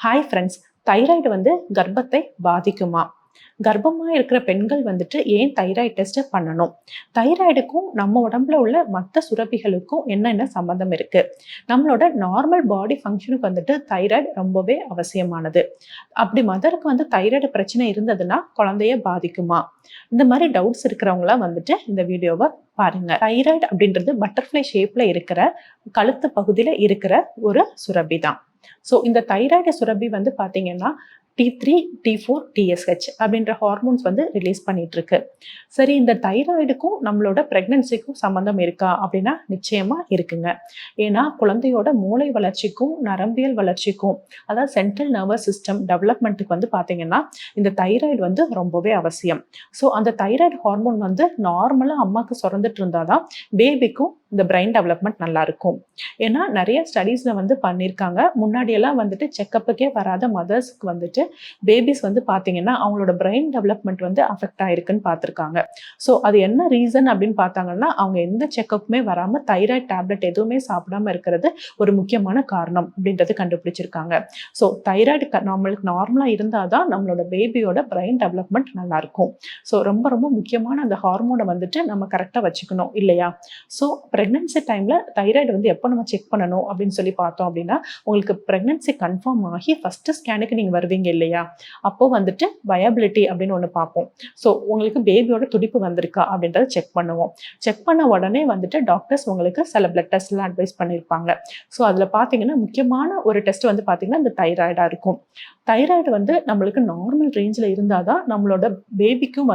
Hi friends. Thyroid கர்ப்பத்தை பாதிக்குமா? கர்ப்பமா இருக்கிற பெண்கள் ஏன் தைராய்டு டெஸ்ட் பண்ணணும்? தைராய்டுக்கும் நம்ம உடம்புல உள்ள மற்ற சுரப்பிகளுக்கும் என்னென்ன சம்பந்தம் இருக்கு? நம்மளோட நார்மல் பாடி ஃபங்க்ஷனுக்கு தைராய்டு ரொம்பவே அவசியமானது. அப்படி மதருக்கு தைராய்டு பிரச்சனை இருந்ததுன்னா குழந்தைய பாதிக்குமா? இந்த மாதிரி டவுட்ஸ் இருக்கிறவங்களாம் இந்த வீடியோவை பாருங்க. தைராய்டு அப்படின்றது பட்டர்ஃப்ளை ஷேப்ல இருக்கிற கழுத்து பகுதியில இருக்கிற ஒரு சுரப்பி தான். ஸோ இந்த தைராய்டு சுரப்பி பார்த்தீங்கன்னா T3, T4, TSH அப்படின்ற ஹார்மோன்ஸ் ரிலீஸ் பண்ணிட்டு இருக்கு. சரி, இந்த தைராய்டுக்கும் நம்மளோட பிரெக்னன்சிக்கும் சம்பந்தம் இருக்கா அப்படின்னா நிச்சயமா இருக்குங்க. ஏன்னா குழந்தையோட மூளை வளர்ச்சிக்கும் நரம்பியல் வளர்ச்சிக்கும், அதாவது சென்ட்ரல் நர்வஸ் சிஸ்டம் டெவலப்மெண்ட்டுக்கு பார்த்தீங்கன்னா இந்த தைராய்டு ரொம்பவே அவசியம். ஸோ அந்த தைராய்டு ஹார்மோன் நார்மலாக அம்மாவுக்கு சுரந்துட்டு இருந்தாதான் பேபிக்கும் இந்த பிரெயின் டெவலப்மெண்ட் நல்லா இருக்கும். ஏன்னா நிறைய ஸ்டடீஸ்ல பண்ணியிருக்காங்க. முன்னாடியெல்லாம் செக்கப்புக்கே வராத மதர்ஸ்க்கு பேபிஸ் பார்த்தீங்கன்னா அவங்களோட பிரெயின் டெவலப்மெண்ட் அஃபெக்ட் ஆயிருக்குன்னு பார்த்துருக்காங்க. ஸோ அது என்ன ரீசன் அப்படின்னு பார்த்தாங்கன்னா அவங்க எந்த செக்கப்புமே வராமல் தைராய்டு டேப்லெட் எதுவுமே சாப்பிடாம இருக்கிறது ஒரு முக்கியமான காரணம் அப்படின்றது கண்டுபிடிச்சிருக்காங்க. ஸோ தைராய்டு நம்மளுக்கு நார்மலாக இருந்தால் தான் நம்மளோட பேபியோட பிரெயின் டெவலப்மெண்ட் நல்லா இருக்கும். ஸோ ரொம்ப ரொம்ப முக்கியமான அந்த ஹார்மோனை நம்ம கரெக்டாக வச்சுக்கணும் இல்லையா? ஸோ ப்ரெக்னன்சி டைமில் தைராய்டு எப்போ நம்ம செக் பண்ணணும் அப்படின்னு சொல்லி பார்த்தோம் அப்படின்னா, உங்களுக்கு ப்ரெக்னன்சி கன்ஃபார்ம் ஆகி ஃபஸ்ட்டு ஸ்கேனுக்கு நீங்கள் வருவீங்க இல்லையா? அப்போ வயபிலிட்டி அப்படின்னு ஒன்று பார்ப்போம். ஸோ உங்களுக்கு பேபியோட துடிப்பு வந்திருக்கா அப்படின்றத செக் பண்ணுவோம். செக் பண்ண உடனே டாக்டர்ஸ் உங்களுக்கு சில பிளட் டெஸ்ட்லாம் அட்வைஸ் பண்ணியிருப்பாங்க. ஸோ அதில் பார்த்தீங்கன்னா முக்கியமான ஒரு டெஸ்ட் பார்த்தீங்கன்னா இந்த தைராய்டாக இருக்கும். தைராய்டு நம்மளுக்கு நார்மல் ரேஞ்சில் இருந்தால் தான் நம்மளோட பேபிக்கும்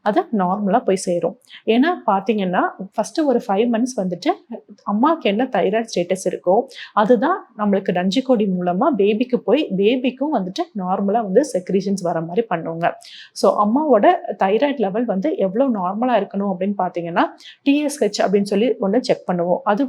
அது நார்மலாக போய் சேரும். ஏன்னா பார்த்தீங்கன்னா ஃபஸ்ட்டு ஒரு 5 months அம்மாவுக்கு என்ன தைராய்டு ஸ்டேட்டஸ் இருக்கோ அதுதான் நம்மளுக்கு நஞ்சுக்கொடி மூலமாக பேபிக்கு போய் பேபிக்கும் நார்மலாக செக்ரீஷன்ஸ் வர மாதிரி பண்ணுவாங்க. ஸோ அம்மாவோட தைராய்டு லெவல் எவ்வளோ நார்மலாக இருக்கணும் அப்படின்னு பார்த்தீங்கன்னா TSH அப்படின்னு சொல்லி ஒன்று செக் பண்ணுவோம். அது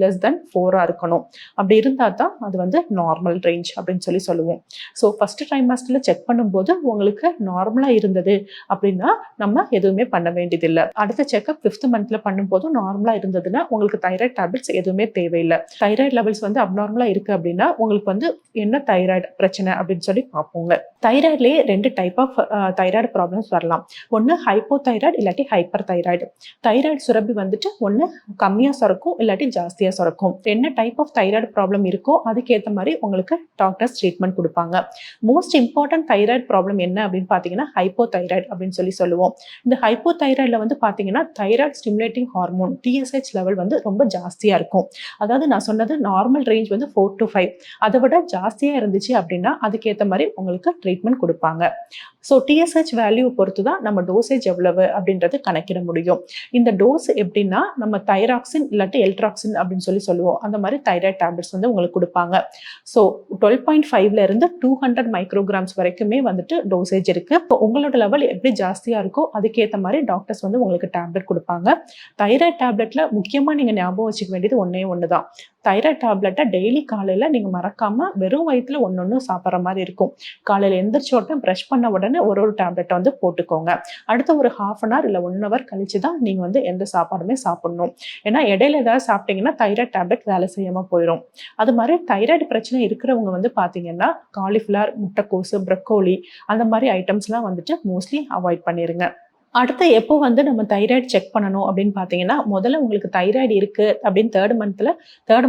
லெஸ் தென் 4 இருக்கணும். அப்படி இருந்தால் தான் அது நார்மல் ரேஞ்ச் அப்படின்னு சொல்லுவோம். ஸோ ஃபர்ஸ்ட் ட்ரைமாஸ்டரில் செக் பண்ணும்போது உங்களுக்கு நார்மலாக இருந்தது அப்படின்னா நம்ம எதுவுமே பண்ண வேண்டியதில்லை. அடுத்த செக்அப் 5th monthல பண்ணும்போதும் நார்மலாக இருந்ததுன்னா உங்களுக்கு தைராய்டு டேப்லெட்ஸ் எதுவுமே தேவையில்லை. தைராய்டு லெவல்ஸ் அப்நார்மலா இருக்கு அப்படின்னா உங்களுக்கு என்ன தைராய்டு பிரச்சனை அப்படின்னு சொல்லி பார்ப்போங்க. தைராய்ட்லயே 2 டைப் ஆஃப் தைராய்டு ப்ராப்ளம்ஸ் வரலாம். ஒன்று ஹைப்போதைராய்டு இல்லாட்டி ஹைப்பர் தைராய்டு. தைராய்டு சுரப்பி ஒன்று கம்மியாக சுரக்கும் இல்லாட்டி ஜாஸ்தியாக சுரக்கும். என்ன டைப் ஆஃப் தைராய்டு ப்ராப்ளம் இருக்கோ அதுக்கேற்ற மாதிரி உங்களுக்கு டாக்டர்ஸ் ட்ரீட்மெண்ட் கொடுப்பாங்க. மோஸ்ட் இம்பார்ட்டன்ட் தைராய்டு ப்ராப்ளம் என்ன அப்படின்னு பார்த்தீங்கன்னா ஹைப்போதைராய்டு அப்படின்னு சொல்லுவோம். இந்த ஹைப்போதைராய்டில் பார்த்தீங்கன்னா thyroid stimulating hormone TSH level ரொம்ப ஜாஸ்தியாக இருக்கும். அதாவது நான் சொன்னது நார்மல் ரேஞ்ச் 4 to 5, அதை விட ஜாஸ்தியாக இருந்துச்சு அப்படின்னா அதுக்கேற்ற மாதிரி உங்களுக்கு ட்ரீட்மெண்ட் கொடுப்பாங்க. ஸோ TSH வேல்யூ பொறுத்து தான் நம்ம டோசேஜ் எவ்வளவு அப்படின்றது கணக்கிட முடியும். இந்த டோஸ் எப்படின்னா நம்ம தைராக்சின் இல்லாட்டி எல்ட்ராக்சின் அப்படின்னு சொல்லுவோம். அந்த மாதிரி தைராய்டு டேப்லெட்ஸ் உங்களுக்கு கொடுப்பாங்க. ஸோ 12.5ல இருந்து 200 மைக்ரோகிராம்ஸ் வரைக்குமே டோசேஜ் இருக்கு. இப்போ உங்களோட லெவல் எப்படி ஜாஸ்தியாக இருக்கோ அதுக்கேற்ற மாதிரி டாக்டர்ஸ் உங்களுக்கு டேப்லெட் கொடுப்பாங்க. தைராய்டு டேப்லெட்ல முக்கியமாக நீங்கள் ஞாபகம் வச்சுக்க வேண்டியது ஒன்று தான். தைராய்டு டேப்லெட்டை டெய்லி காலையில் நீங்கள் மறக்காம வெறும் வயிற்றுல ஒன்று சாப்பிட்ற மாதிரி இருக்கும். காலையில் எந்திரிச்ச உடனே ப்ரஷ் பண்ண உடனே ஒரு டேப்லெட்டை போட்டுக்கோங்க. அடுத்த ஒரு 1/2 hour இல்லை 1 hour கழிச்சு தான் நீங்கள் எந்த சாப்பாடுமே சாப்பிடணும். ஏன்னா இடையில ஏதாவது சாப்பிட்டீங்கன்னா தைராய்டு டேப்லெட் வேலை செய்யாமல் போயிடும். அது மாதிரி தைராய்டு பிரச்சனை இருக்கிறவங்க பார்த்தீங்கன்னா காலிஃப்ளவர், முட்டைக்கோசு, ப்ரக்கோலி அந்த மாதிரி ஐட்டம்ஸ்லாம் மோஸ்ட்லி அவாய்ட் பண்ணிடுங்க. அடுத்து எப்போ நம்ம தைராய்டு செக் பண்ணணும் அப்படின்னு பார்த்தீங்கன்னா, முதல்ல உங்களுக்கு தைராய்டு இருக்கு அப்படின்னு 3rd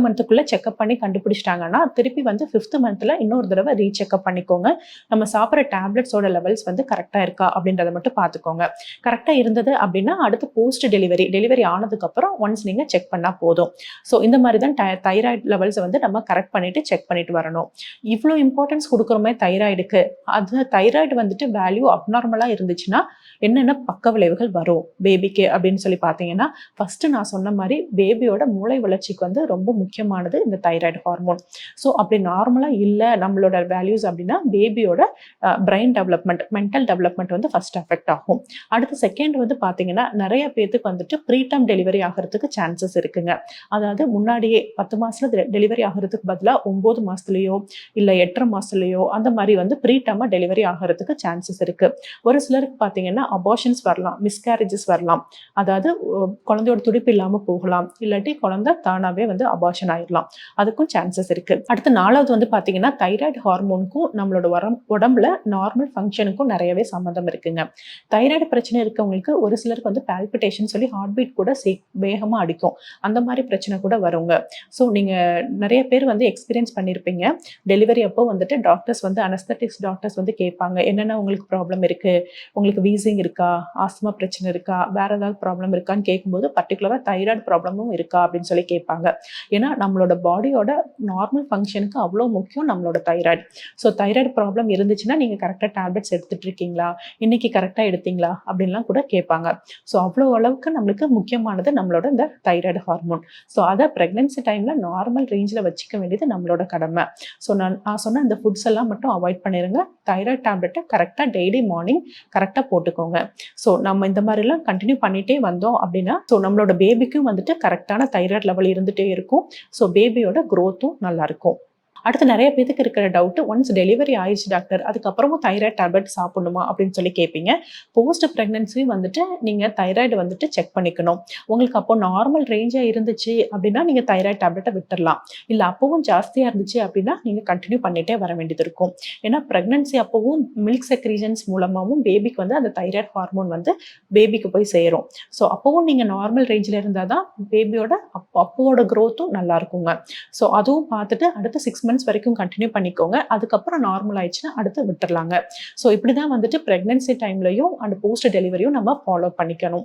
monthக்குள்ள செக்அப் பண்ணி கண்டுபிடிச்சிட்டாங்கன்னா திருப்பி 5th monthல இன்னொரு தடவை ரீசெக்அப் பண்ணிக்கோங்க. நம்ம சாப்பிட்ற டேப்லெட்ஸோட லெவல்ஸ் கரெக்டாக இருக்கா அப்படின்றத மட்டும் பார்த்துக்கோங்க. கரெக்டாக இருந்தது அப்படின்னா அடுத்து போஸ்ட் டெலிவரி ஆனதுக்கப்புறம் ஒன்ஸ் நீங்கள் செக் பண்ணால் போதும். ஸோ இந்த மாதிரி தான் தைராய்டு லெவல்ஸை நம்ம கரெக்ட் பண்ணிட்டு செக் பண்ணிட்டு வரணும். இவ்வளோ இம்பார்ட்டன்ஸ் கொடுக்குறோமே தைராய்டுக்கு, அது தைராய்டு வேல்யூ அப்நார்மலாக இருந்துச்சுன்னா என்னென்ன பக்க விளைவுகள் வரும் பேபிக்கு அப்படின்னு சொல்லி பார்த்தீங்கன்னா, ஃபர்ஸ்ட் நான் சொன்ன மாதிரி பேபியோட மூளை வளர்ச்சிக்கு ரொம்ப முக்கியமானது இந்த தைராய்டு ஹார்மோன். ஸோ அப்படி நார்மலாக இல்லை நம்மளோட வேல்யூஸ் அப்படின்னா பேபியோட brain development, mental development first affect ஆகும். அடுத்து செகண்ட் பார்த்தீங்கன்னா நிறைய பேருக்கு ப்ரீடம் டெலிவரி ஆகிறதுக்கு சான்சஸ் இருக்குங்க. அதாவது முன்னாடியே 10 மாசத்துல டெலிவரி ஆகிறதுக்கு பதிலாக 9 மாசத்துலயோ இல்லை 8.5 மாசத்துலயோ அந்த மாதிரி ப்ரீடமாக டெலிவரி ஆகிறதுக்கு சான்சஸ் இருக்கு. ஒரு சிலருக்கு பார்த்தீங்கன்னா அபார்ஷன்ஸ் வரலாம், மிஸ்கேரேஜஸ் வரலாம். அதாவது குழந்தையோட துடிப்பு இல்லாம போகலாம். இல்லாட்டி குழந்தை தானாவே வந்து அபார்ஷன் ஆயிரலாம். அதுக்கும் சான்சஸ் இருக்கு. அடுத்து 4வது வந்து பார்த்தீங்கன்னா, தைராய்டு ஹார்மோனுக்கும் நம்மளோட உடம்புல நார்மல் ஃபங்ஷனுக்கும் நிறையவே சம்மந்தம் இருக்குங்க. தைராய்டு பிரச்சனை இருக்கவங்களுக்கு ஒரு சிலருக்கு வந்து பால்பிட்டேஷன் சொல்லி ஹார்ட் பீட் கூட வேகமா அடிக்கும். அந்த மாதிரி பிரச்சனை கூட வருங்க. ஸோ நீங்க நிறைய பேர் வந்து எக்ஸ்பீரியன்ஸ் பண்ணியிருப்பீங்க. டெலிவரி அப்போ வந்துட்டு டாக்டர்ஸ் வந்து அனஸ்தட்டிக்ஸ் டாக்டர்ஸ் வந்து கேட்பாங்க. என்னென்ன உங்களுக்கு ப்ராப்ளம் இருக்கு? உங்களுக்கு வீசிங் இருக்கா? ஆஸ்துமா பிரச்சனை இருக்கா? வேற ஏதாவது ப்ராப்ளம் இருக்கான்னு கேட்கும்போது பர்டிகுலரா தைராய்டு ப்ராப்ளமும் இருக்கா அப்படின்னு சொல்லி கேட்பாங்க. ஏன்னா நம்மளோட பாடியோட நார்மல் ஃபங்ஷனுக்கு அவ்வளோ முக்கியம் நம்மளோட தைராய்டு. ஸோ தைராய்டு ப்ராப்ளம் இருந்துச்சுன்னா நீங்க கரெக்டாக டேப்லெட்ஸ் எடுத்துட்டு இருக்கீங்களா? இன்னைக்கு கரெக்டாக எடுத்தீங்களா? அப்படின்லாம் கூட கேட்பாங்க. ஸோ அவ்வளோ அளவுக்கு நம்மளுக்கு முக்கியமானது நம்மளோட இந்த தைராய்டு ஹார்மோன். ஸோ அதை ப்ரெக்னன்சி டைம்ல நார்மல் ரேஞ்சில் வச்சுக்க வேண்டியது நம்மளோட கடமை. ஸோ நான் சொன்ன இந்த ஃபுட்ஸ் எல்லாம் மட்டும் அவாய்ட் பண்ணிருங்க. தைராய்டு டேப்லெட்டை கரெக்டாக டெய்லி மார்னிங் கரெக்டாக போட்டுக்கோங்க. ஸோ நம்ம இந்த மாதிரிலாம் கண்டினியூ பண்ணிட்டே வந்தோம் அப்படின்னா ஸோ நம்மளோட பேபிக்கும் வந்துட்டு கரெக்டான தைராய்டு லெவல் இருந்துகிட்டே இருக்கும். ஸோ பேபியோட க்ரோத்தும் நல்லா இருக்கும். அடுத்து நிறைய பேருக்கு இருக்கிற டவுட், ஒன்ஸ் டெலிவரி ஆயிடுச்சு டாக்டர், அதுக்கப்புறமும் தைராய்டு டேப்லெட் சாப்பிடணுமா அப்படின்னு சொல்லி கேட்பீங்க. போஸ்ட் ப்ரெக்னன்சி வந்துட்டு நீங்கள் தைராய்டு வந்துட்டு செக் பண்ணிக்கணும். உங்களுக்கு அப்போ நார்மல் ரேஞ்சாக இருந்துச்சு அப்படின்னா நீங்கள் தைராய்டு டேப்லெட்டை விட்டுடலாம். இல்லை அப்பவும் ஜாஸ்தியாக இருந்துச்சு அப்படின்னா நீங்கள் கண்டினியூ பண்ணிகிட்டே வர வேண்டியது இருக்கும். ஏன்னா ப்ரெக்னன்சி அப்பவும் மில்க் செக்ரீஷன்ஸ் மூலமாகவும் பேபிக்கு வந்து அந்த தைராய்டு ஹார்மோன் வந்து பேபிக்கு போய் சேரும். ஸோ அப்பவும் நீங்கள் நார்மல் ரேஞ்சில் இருந்தால் தான் பேபியோட அப்போவோட க்ரோத்தும் நல்லா இருக்குங்க. ஸோ அதுவும் பார்த்துட்டு அடுத்த 6 months வரைக்கும் கண்டினியூ பண்ணிக்கோங்க. அதுக்கப்புறம் நார்மல் ஆயிடுச்சுன்னா அடுத்து விட்டுறலாங்க. ஸோ இப்படி தான் வந்துட்டு ப்ரெக்னன்சி டைம்லையும் அண்ட் போஸ்ட் டெலிவரியும் நம்ம ஃபாலோ பண்ணிக்கணும்.